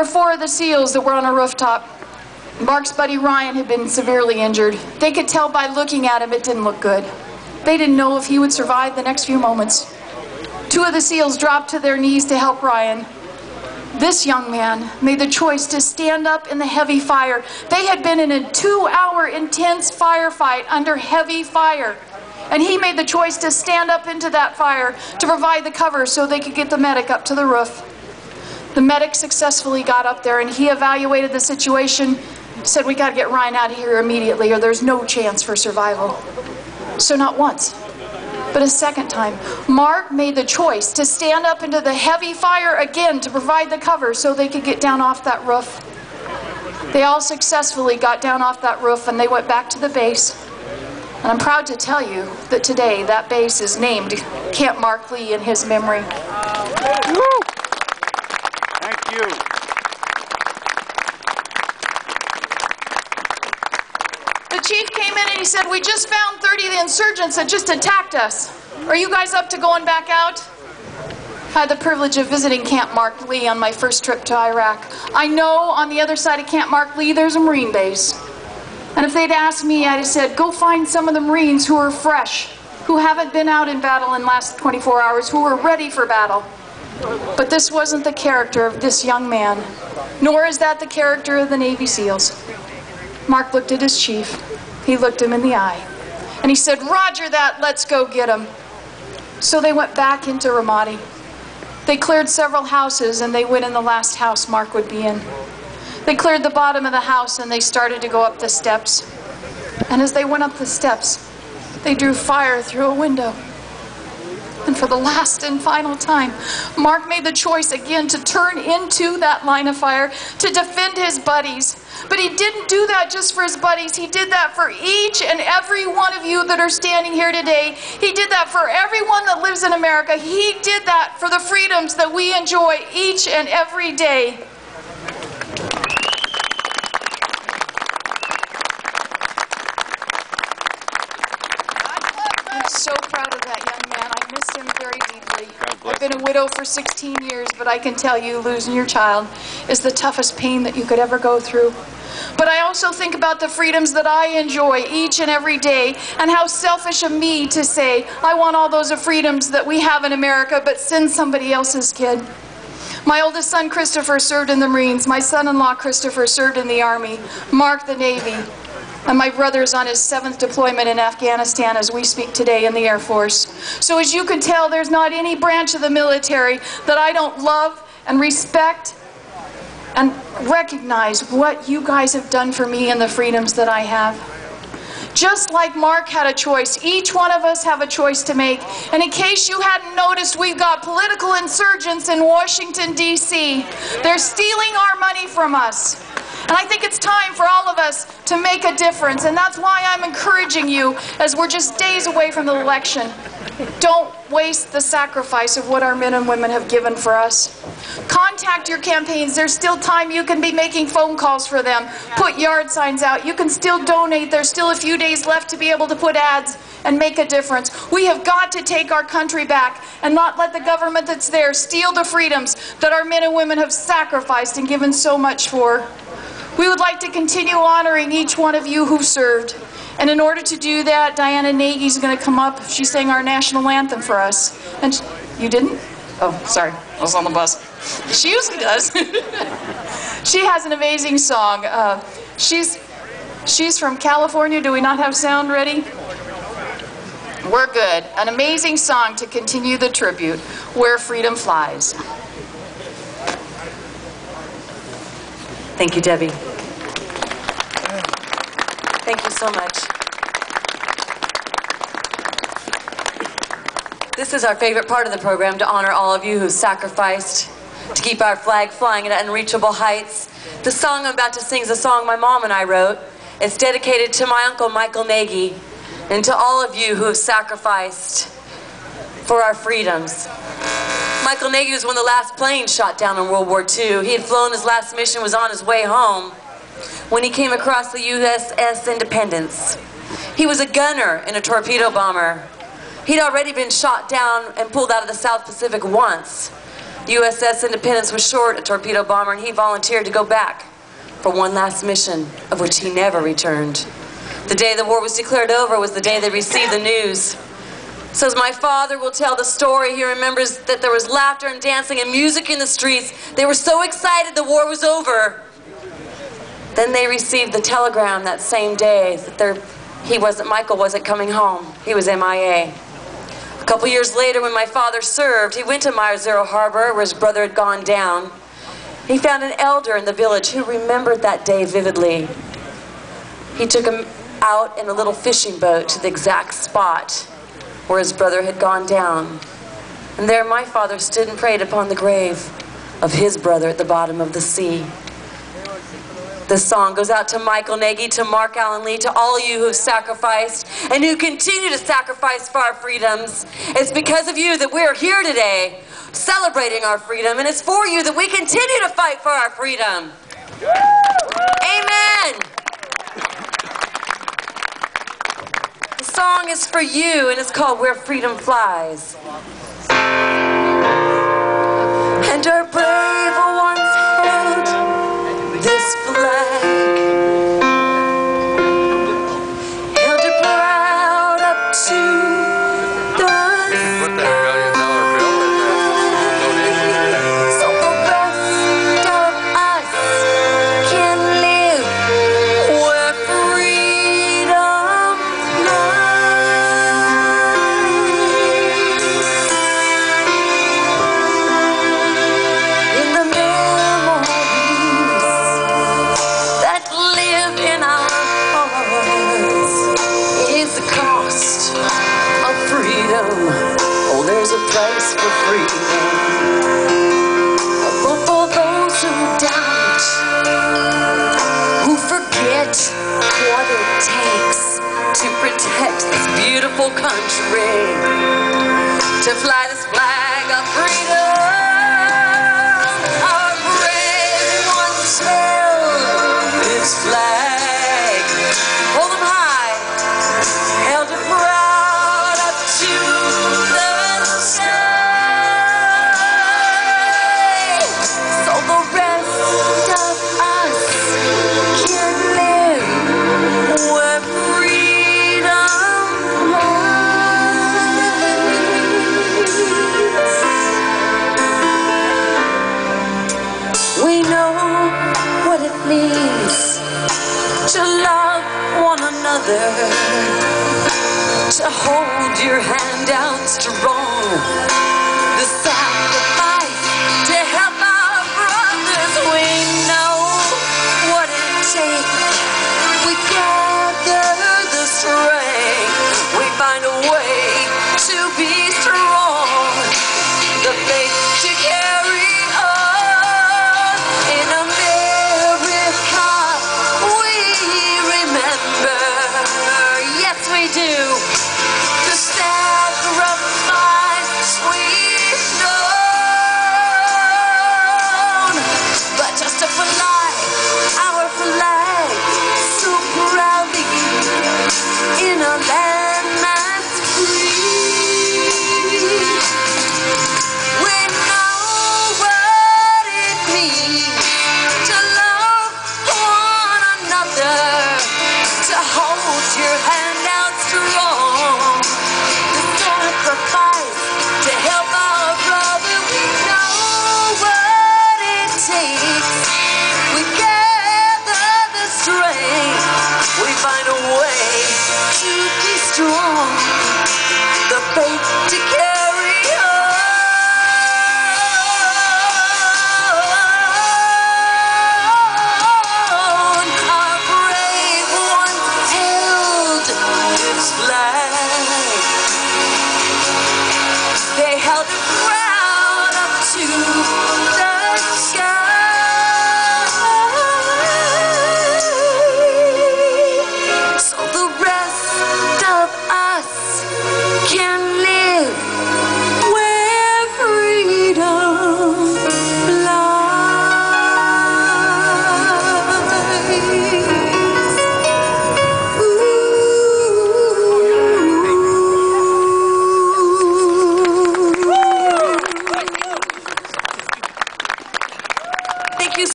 were 4 of the SEALs that were on a rooftop. Mark's buddy Ryan had been severely injured. They could tell by looking at him it didn't look good. They didn't know if he would survive the next few moments. 2 of the SEALs dropped to their knees to help Ryan. This young man made the choice to stand up in the heavy fire. They had been in a 2-hour intense firefight under heavy fire. And he made the choice to stand up into that fire to provide the cover so they could get the medic up to the roof. The medic successfully got up there and he evaluated the situation, said, "We got to get Ryan out of here immediately or there's no chance for survival." So not once, but a second time, Mark made the choice to stand up into the heavy fire again to provide the cover so they could get down off that roof. They all successfully got down off that roof and they went back to the base. And I'm proud to tell you that today that base is named Camp Mark Lee in his memory. Thank you. The chief came in and he said, "We just found 30 of the insurgents that just attacked us. Are you guys up to going back out?" I had the privilege of visiting Camp Mark Lee on my first trip to Iraq. I know on the other side of Camp Mark Lee there's a Marine base. And if they'd asked me, I'd have said, go find some of the Marines who are fresh, who haven't been out in battle in the last 24 hours, who are ready for battle. But this wasn't the character of this young man, nor is that the character of the Navy SEALs. Mark looked at his chief. He looked him in the eye. And he said, "Roger that, let's go get him." So they went back into Ramadi. They cleared several houses and they went in the last house Mark would be in. They cleared the bottom of the house and they started to go up the steps. And as they went up the steps, they drew fire through a window. And for the last and final time, Mark made the choice again to turn into that line of fire, to defend his buddies. But he didn't do that just for his buddies. He did that for each and every one of you that are standing here today. He did that for everyone that lives in America. He did that for the freedoms that we enjoy each and every day. So proud of that young man. I missed him very deeply. I've been a widow for 16 years, but I can tell you losing your child is the toughest pain that you could ever go through. But I also think about the freedoms that I enjoy each and every day, and how selfish of me to say, I want all those freedoms that we have in America, but send somebody else's kid. My oldest son, Christopher, served in the Marines. My son-in-law, Christopher, served in the Army. Mark, the Navy. And my brother is on his 7th deployment in Afghanistan as we speak today in the Air Force. So as you can tell, there's not any branch of the military that I don't love and respect and recognize what you guys have done for me and the freedoms that I have. Just like Mark had a choice, each one of us have a choice to make. And in case you hadn't noticed, we've got political insurgents in Washington, D.C. They're stealing our money from us. And I think it's time for all of us to make a difference. And that's why I'm encouraging you, as we're just days away from the election, don't waste the sacrifice of what our men and women have given for us. Contact your campaigns. There's still time. You can be making phone calls for them. Put yard signs out. You can still donate. There's still a few days left to be able to put ads and make a difference. We have got to take our country back and not let the government that's there steal the freedoms that our men and women have sacrificed and given so much for. We would like to continue honoring each one of you who served. And in order to do that, Diana Nagy is going to come up. She sang our national anthem for us. And you didn't? Oh, sorry. I was on the bus. She usually does. She has an amazing song. She's from California. Do we not have sound ready? We're good. An amazing song to continue the tribute, Where Freedom Flies. Thank you, Debbie. Thank you so much. This is our favorite part of the program, to honor all of you who sacrificed to keep our flag flying at unreachable heights. The song I'm about to sing is a song my mom and I wrote. It's dedicated to my uncle, Michael Nagy, and to all of you who have sacrificed for our freedoms. Michael Nagy was one of the last planes shot down in World War II. He had flown, his last mission was on his way home when he came across the USS Independence. He was a gunner in a torpedo bomber. He'd already been shot down and pulled out of the South Pacific once. USS Independence was short a torpedo bomber, and he volunteered to go back for one last mission, of which he never returned. The day the war was declared over was the day they received the news. So as my father will tell the story, he remembers that there was laughter and dancing and music in the streets. They were so excited the war was over. Then they received the telegram that same day that Michael wasn't coming home. He was MIA. A couple years later, when my father served, he went to Myers-Zero Harbor, where his brother had gone down. He found an elder in the village who remembered that day vividly. He took him out in a little fishing boat to the exact spot where his brother had gone down. And there my father stood and prayed upon the grave of his brother at the bottom of the sea. This song goes out to Michael Nagy, to Mark Allen Lee, to all you who have sacrificed and who continue to sacrifice for our freedoms. It's because of you that we're here today, celebrating our freedom, and it's for you that we continue to fight for our freedom. Amen. The song is for you, and it's called Where Freedom Flies. And our brave ones held this flag, held it proud up to the sky. So the rest of us can live where freedom lies. In the memories that live in our hearts is the cost of freedom. Oh, there's a price for freedom. But for those who doubt, who forget what it takes to protect this beautiful country, to fly this flag of freedom, our brave ones held this flag, hold them high, held it proud up to the sky. So the rest of us can live where freedom lies. We know what it means to love one another, to hold your hand out strong. The sound